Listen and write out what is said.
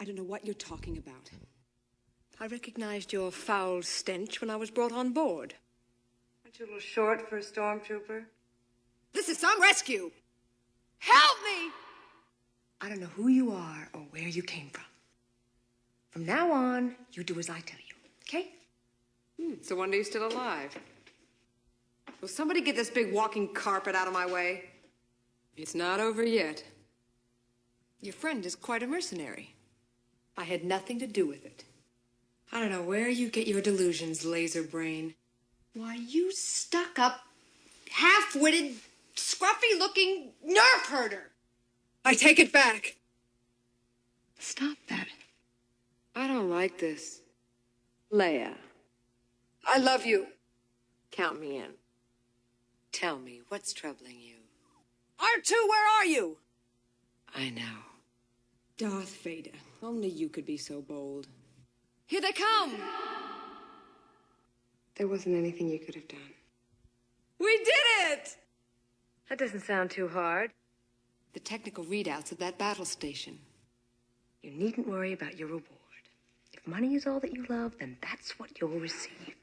I don't know what you're talking about. I recognized your foul stench when I was brought on board. Aren't you a little short for a stormtrooper? This is some rescue! Help me! I don't know who you are or where you came from. From now on, you do as I tell you, okay? It's a wonder you're still alive. Will somebody get this big walking carpet out of my way? It's not over yet. Your friend is quite a mercenary. I had nothing to do with it. I don't know where you get your delusions, laser brain. Why, you stuck-up, half-witted, scruffy-looking nerf herder! I take it back. Stop that. I don't like this. Leia, I love you. count me in. Tell me, what's troubling you? R2, where are you? I know. Darth Vader, only you could be so bold. Here they come! There wasn't anything you could have done. We did it! That doesn't sound too hard. The technical readouts of that battle station. You needn't worry about your reward. If money is all that you love, then that's what you'll receive.